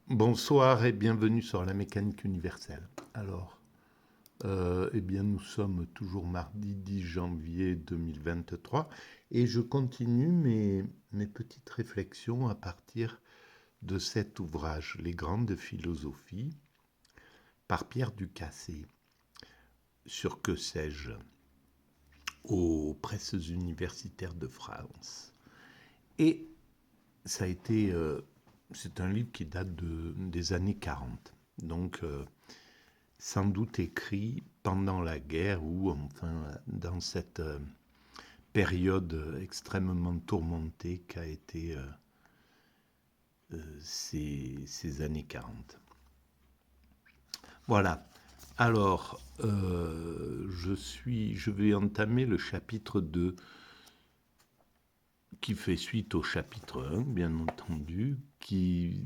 Bonsoir et bienvenue sur la mécanique universelle. Nous sommes toujours mardi 10 janvier 2023 et je continue mes petites réflexions à partir de cet ouvrage, Les grandes philosophies, par Pierre Ducassé, sur que sais-je, aux presses universitaires de France. Et ça a été, c'est un livre qui date des années 40, donc sans doute écrit pendant la guerre ou enfin dans cette période extrêmement tourmentée qu'a été ces années 40. Voilà. Alors, je vais entamer le chapitre 2 qui fait suite au chapitre 1, bien entendu, qui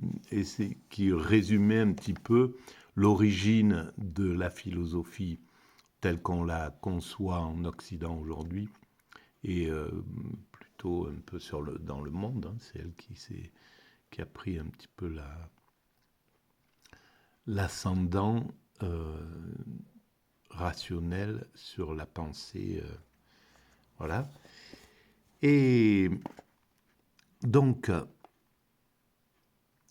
résumait un petit peu l'origine de la philosophie telle qu'on la conçoit en Occident aujourd'hui, et plutôt un peu dans le monde. Hein, c'est elle qui a pris un petit peu l'ascendant rationnel sur la pensée. Voilà. Et donc,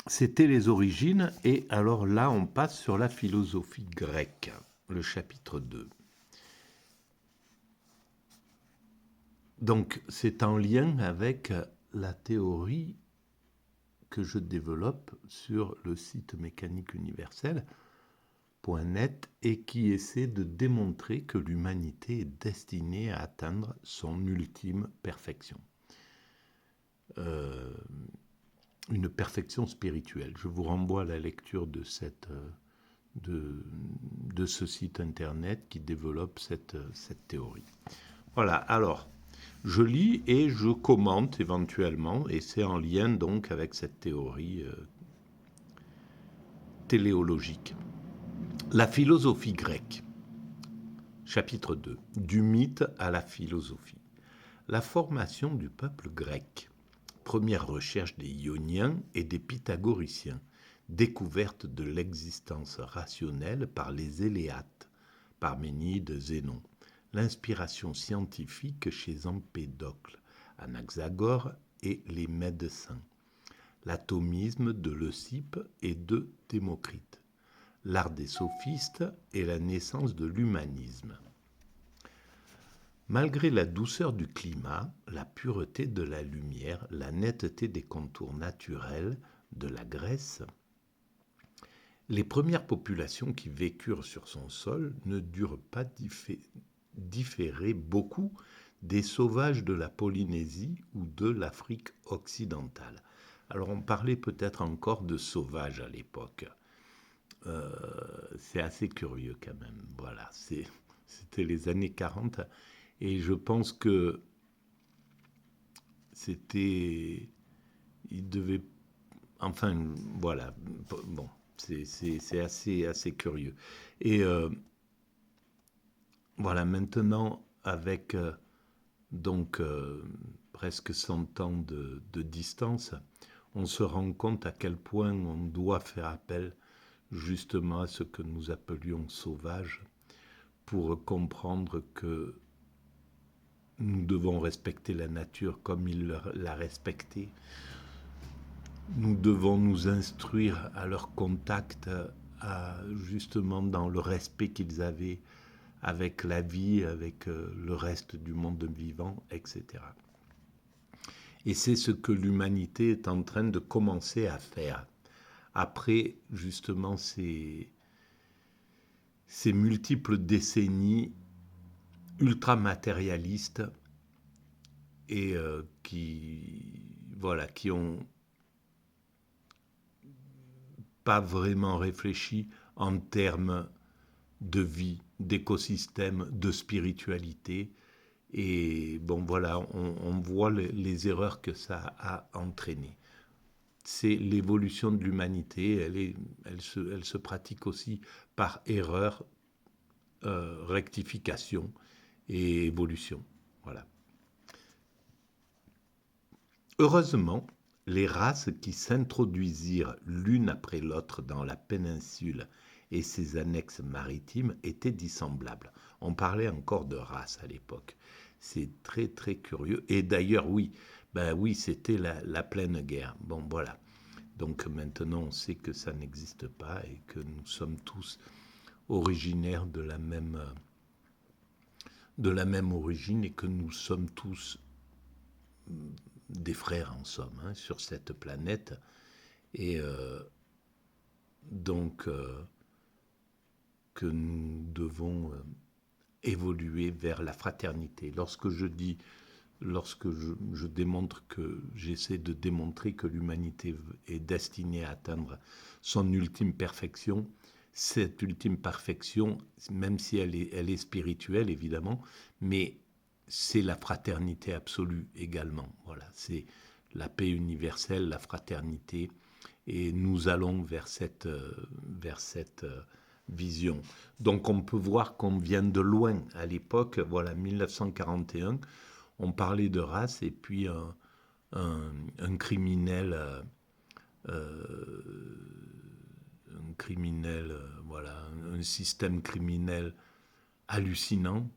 c'était les origines, et alors là, on passe sur la philosophie grecque, le chapitre 2. Donc, c'est en lien avec la théorie que je développe sur le site mécaniqueuniverselle.net et qui essaie de démontrer que l'humanité est destinée à atteindre son ultime perfection. Une perfection spirituelle. Je vous renvoie à la lecture de ce site internet qui développe cette théorie. Voilà, alors, je lis et je commente éventuellement, et c'est en lien donc avec cette théorie téléologique. La philosophie grecque. Chapitre 2. Du mythe à la philosophie. La formation du peuple grec. Première recherche des Ioniens et des Pythagoriciens. Découverte de l'existence rationnelle par les Éléates, Parménide, Zénon. L'inspiration scientifique chez Empédocle, Anaxagore et les médecins. L'atomisme de Leucippe et de Démocrite. L'art des sophistes et la naissance de l'humanisme. Malgré la douceur du climat, la pureté de la lumière, la netteté des contours naturels de la Grèce, les premières populations qui vécurent sur son sol ne durent pas différer beaucoup des sauvages de la Polynésie ou de l'Afrique occidentale. Alors on parlait peut-être encore de sauvages à l'époque. C'est assez curieux quand même. Voilà, c'était les années 40 et je pense que c'était... Il devait... Enfin, voilà. Bon, c'est assez curieux. Et voilà, maintenant, avec donc presque 100 ans de distance, on se rend compte à quel point on doit faire appel justement à ce que nous appelions sauvage pour comprendre que nous devons respecter la nature comme il l'a respectée. Nous devons nous instruire à leur contact, justement dans le respect qu'ils avaient avec la vie, avec le reste du monde vivant, etc. Et c'est ce que l'humanité est en train de commencer à faire. Après, justement, ces multiples décennies ultra-matérialistes et qui ont pas vraiment réfléchi en termes de vie, d'écosystème, de spiritualité. Et bon, voilà, on voit les erreurs que ça a entraînées. C'est l'évolution de l'humanité, elle se pratique aussi par erreur, rectification et évolution. Voilà. Heureusement, les races qui s'introduisirent l'une après l'autre dans la péninsule et ses annexes maritimes étaient dissemblables. On parlait encore de races à l'époque. C'est très très curieux. Et d'ailleurs, oui, ben oui, c'était la pleine guerre. Bon, voilà. Donc maintenant, on sait que ça n'existe pas et que nous sommes tous originaires de la même origine et que nous sommes tous des frères en somme hein, sur cette planète. Et donc que nous devons évoluer vers la fraternité. Lorsque je démontre que j'essaie de démontrer que l'humanité est destinée à atteindre son ultime perfection, cette ultime perfection, même si elle est spirituelle évidemment, mais c'est la fraternité absolue également. Voilà, c'est la paix universelle, la fraternité, et nous allons vers cette vision. Donc on peut voir qu'on vient de loin à l'époque, voilà 1941, on parlait de race et puis un criminel, voilà, un système criminel hallucinant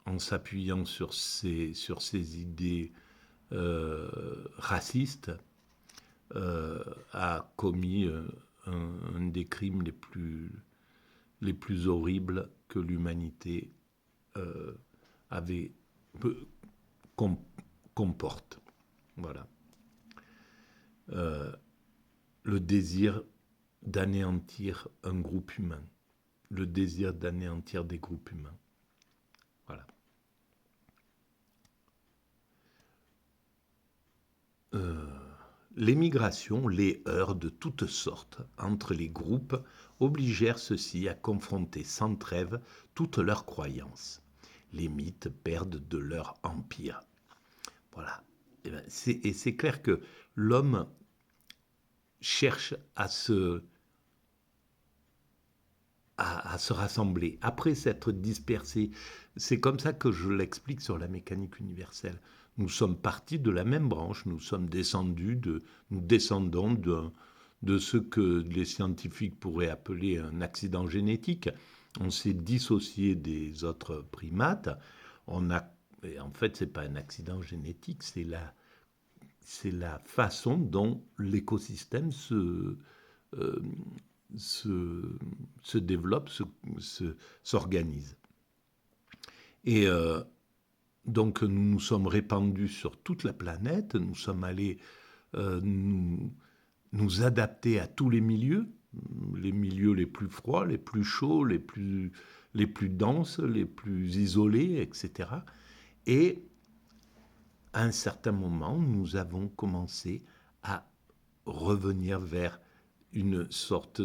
en s'appuyant sur ces idées racistes a commis un des crimes les plus horribles que l'humanité avait comporte. Voilà. Le désir d'anéantir un groupe humain. Le désir d'anéantir des groupes humains. Voilà. L'émigration, les heurts de toutes sortes entre les groupes obligèrent ceux-ci à confronter sans trêve toutes leurs croyances. Les mythes perdent de leur empire. Voilà. Et c'est clair que l'homme cherche à se rassembler. Après s'être dispersé, c'est comme ça que je l'explique sur la mécanique universelle. Nous sommes partis de la même branche, nous descendons de ce que les scientifiques pourraient appeler un accident génétique. On s'est dissocié des autres primates. Et en fait, ce n'est pas un accident génétique, c'est la façon dont l'écosystème se développe, s'organise. Et donc nous nous sommes répandus sur toute la planète, nous sommes allés nous adapter à tous les milieux les plus froids, les plus chauds, les plus denses, les plus isolés, etc. Et à un certain moment, nous avons commencé à revenir vers une sorte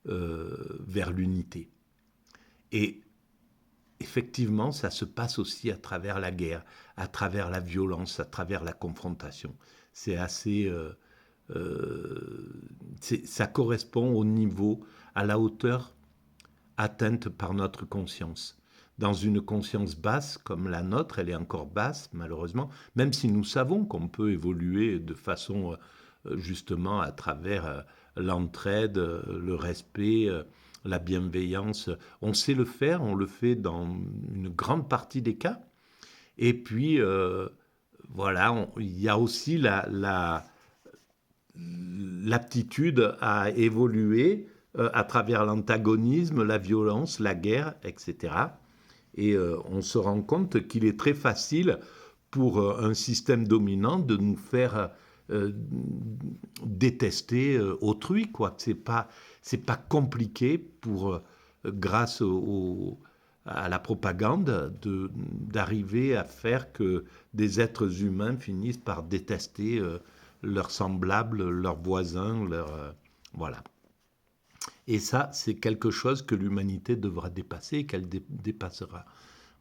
vers l'unité. Et effectivement, ça se passe aussi à travers la guerre, à travers la violence, à travers la confrontation. C'est assez... ça correspond au niveau, à la hauteur atteinte par notre conscience. Dans une conscience basse comme la nôtre, elle est encore basse malheureusement, même si nous savons qu'on peut évoluer de façon justement à travers l'entraide, le respect, la bienveillance. On sait le faire, on le fait dans une grande partie des cas. Et puis, voilà, il y a aussi l'aptitude à évoluer à travers l'antagonisme, la violence, la guerre, etc. Et on se rend compte qu'il est très facile pour un système dominant de nous faire détester autrui, quoi. C'est pas compliqué pour grâce à la propagande d'arriver à faire que des êtres humains finissent par détester leurs semblables, leurs voisins, voilà. Et ça, c'est quelque chose que l'humanité devra dépasser et qu'elle dépassera.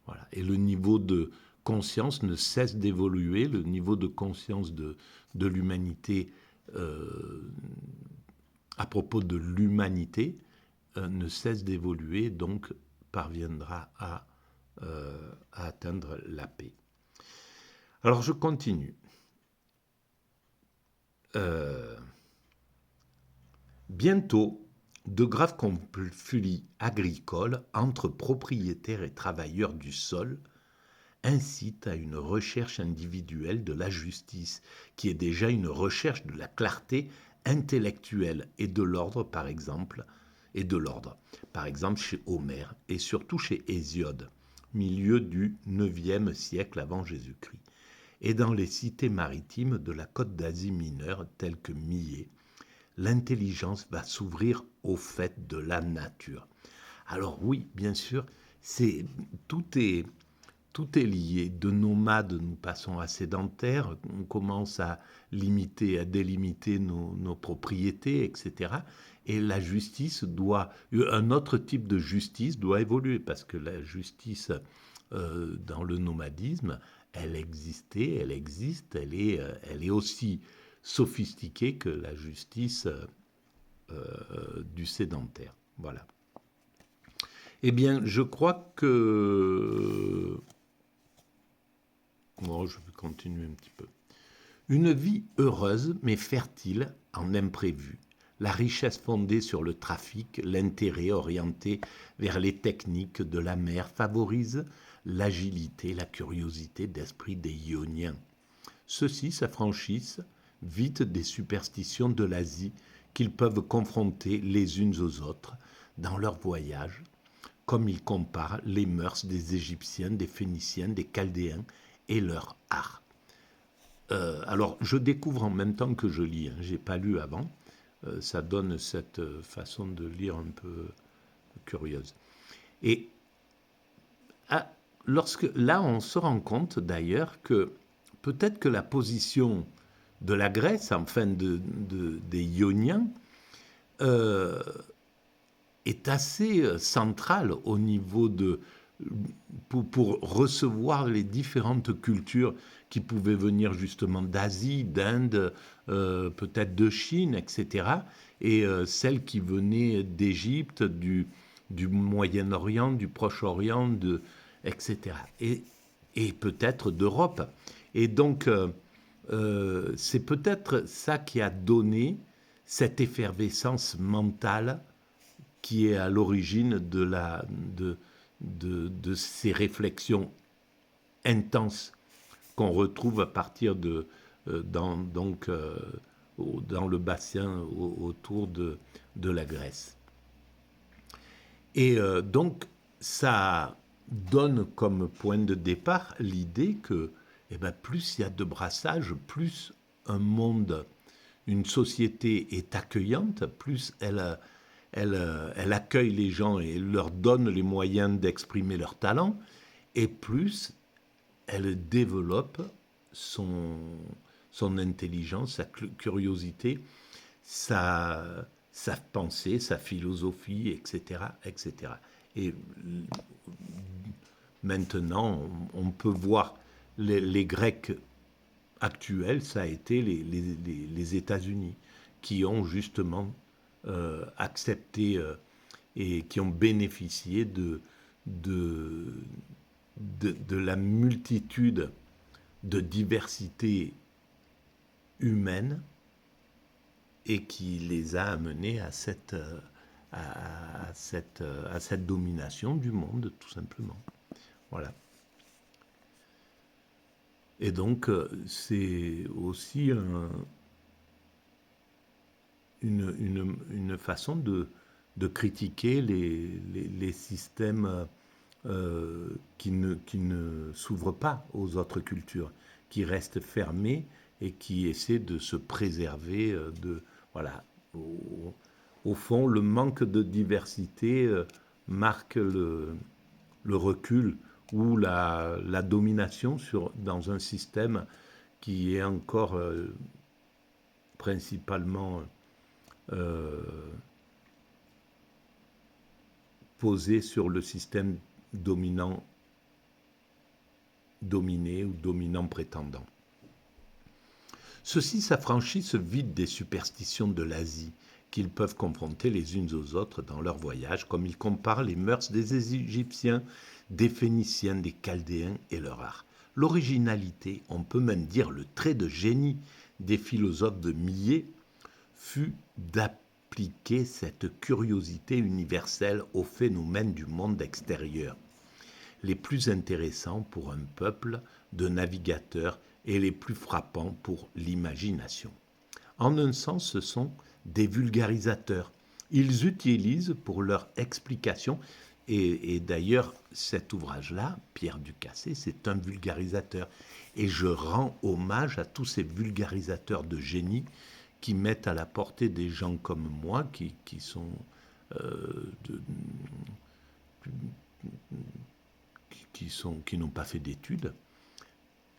Voilà. Et le niveau de conscience ne cesse d'évoluer, le niveau de conscience de l'humanité à propos de l'humanité ne cesse d'évoluer, donc parviendra à atteindre la paix. Alors je continue. Euh, Bientôt, de graves conflits agricoles entre propriétaires et travailleurs du sol incitent à une recherche individuelle de la justice, qui est déjà une recherche de la clarté intellectuelle et de l'ordre, par exemple, chez Homère et surtout chez Hésiode, milieu du IXe siècle avant Jésus-Christ, et dans les cités maritimes de la côte d'Asie mineure telles que Millet, l'intelligence va s'ouvrir au fait de la nature. Alors oui, bien sûr, c'est tout est tout est lié. De nomades, nous passons à sédentaires, on commence à limiter, à délimiter nos propriétés, etc. Et la justice doit, un autre type de justice doit évoluer, parce que la justice dans le nomadisme, elle existait, elle existe, elle est aussi sophistiquée que la justice du sédentaire. Voilà. Eh bien, je crois que... Bon, je vais continuer un petit peu. Une vie heureuse mais fertile en imprévus. La richesse fondée sur le trafic, l'intérêt orienté vers les techniques de la mer favorise l'agilité, la curiosité d'esprit des Ioniens. Ceux-ci s'affranchissent vite des superstitions de l'Asie qu'ils peuvent confronter les unes aux autres dans leurs voyages, comme ils comparent les mœurs des Égyptiens, des Phéniciens, des Chaldéens et leur art. Alors, je découvre en même temps que je lis, hein, je n'ai pas lu avant, ça donne cette façon de lire un peu curieuse. Et là, on se rend compte d'ailleurs que peut-être que la position de la Grèce, enfin des Ioniens, est assez centrale au niveau pour recevoir les différentes cultures qui pouvaient venir justement d'Asie, d'Inde, peut-être de Chine, etc. Et celles qui venaient d'Égypte, du Moyen-Orient, du Proche-Orient, etc. Et peut-être d'Europe. Et donc, c'est peut-être ça qui a donné cette effervescence mentale qui est à l'origine de ces réflexions intenses qu'on retrouve à partir dans le bassin autour de la Grèce. Et donc, ça donne comme point de départ l'idée que plus il y a de brassage, plus un monde, une société est accueillante, plus elle accueille les gens et leur donne les moyens d'exprimer leur talent, et plus elle développe son intelligence, sa curiosité, sa pensée, sa philosophie, etc., etc. Et maintenant, on peut voir les Grecs actuels, ça a été les États-Unis, qui ont justement accepté et qui ont bénéficié de la multitude de diversité humaine et qui les a amenés à cette domination du monde, tout simplement. Voilà. Et donc, c'est aussi une façon de critiquer les systèmes qui ne s'ouvrent pas aux autres cultures, qui restent fermés et qui essaient de se préserver voilà. Au fond, le manque de diversité marque le recul ou la domination dans un système qui est encore principalement posé sur le système dominant, dominé ou dominant prétendant. Ceux-ci s'affranchissent vite des superstitions de l'Asie qu'ils peuvent confronter les unes aux autres dans leur voyage, comme ils comparent les mœurs des Égyptiens, des Phéniciens, des Chaldéens et leur art. L'originalité, on peut même dire le trait de génie des philosophes de Millet fut d'appliquer cette curiosité universelle aux phénomènes du monde extérieur, les plus intéressants pour un peuple de navigateurs et les plus frappants pour l'imagination. En un sens, ce sont des vulgarisateurs. Ils utilisent pour leur explication, et d'ailleurs cet ouvrage-là, Pierre Ducassé, c'est un vulgarisateur. Et je rends hommage à tous ces vulgarisateurs de génie qui mettent à la portée des gens comme moi, qui sont qui n'ont pas fait d'études,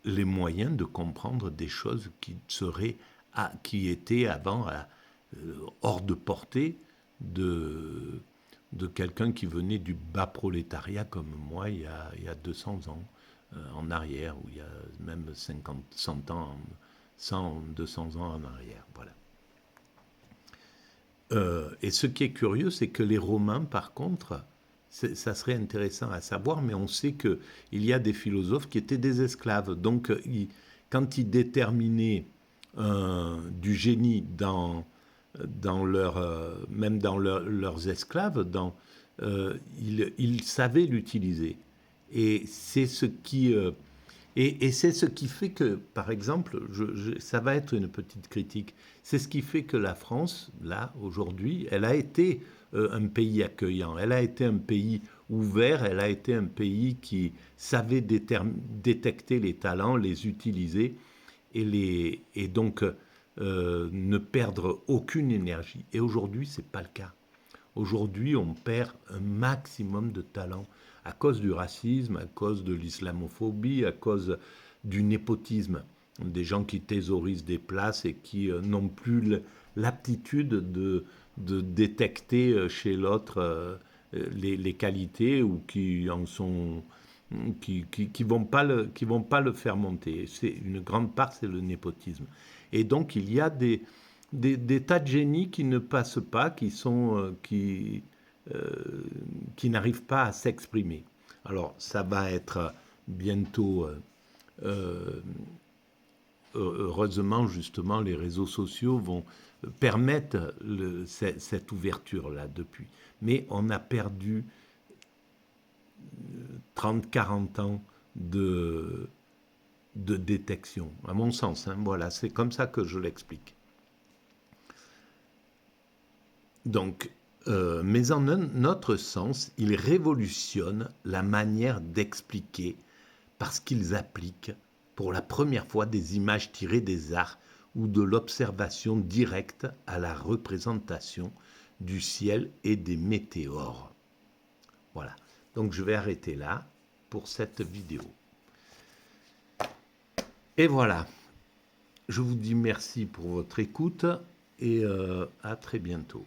les moyens de comprendre des choses qui étaient avant hors de portée de quelqu'un qui venait du bas prolétariat comme moi il y a 200 ans en arrière, ou il y a même 50, 100 ans, 100, 200 ans en arrière. Voilà. Et ce qui est curieux, c'est que les Romains, par contre, ça serait intéressant à savoir, mais on sait qu'il y a des philosophes qui étaient des esclaves. Donc, quand ils déterminaient du génie même dans leurs esclaves, ils savaient l'utiliser. Et c'est ce qui... et c'est ce qui fait que, par exemple, ça va être une petite critique, c'est ce qui fait que la France, là, aujourd'hui, elle a été un pays accueillant, elle a été un pays ouvert, elle a été un pays qui savait détecter les talents, les utiliser et donc ne perdre aucune énergie. Et aujourd'hui, ce n'est pas le cas. Aujourd'hui, on perd un maximum de talent à cause du racisme, à cause de l'islamophobie, à cause du népotisme. Des gens qui thésaurisent des places et qui n'ont plus l'aptitude de détecter chez l'autre les qualités, ou qui en sont qui vont pas le faire monter. C'est une grande part, c'est le népotisme. Et donc il y a des tas de génies qui ne passent pas, qui n'arrivent pas à s'exprimer. Alors ça va être bientôt, heureusement justement, les réseaux sociaux vont permettre cette ouverture-là depuis. Mais on a perdu 30-40 ans de détection, à mon sens. Hein, voilà, c'est comme ça que je l'explique. Donc, mais en un autre sens, ils révolutionnent la manière d'expliquer parce qu'ils appliquent pour la première fois des images tirées des arts ou de l'observation directe à la représentation du ciel et des météores. Voilà. Donc je vais arrêter là pour cette vidéo. Et voilà. Je vous dis merci pour votre écoute et à très bientôt.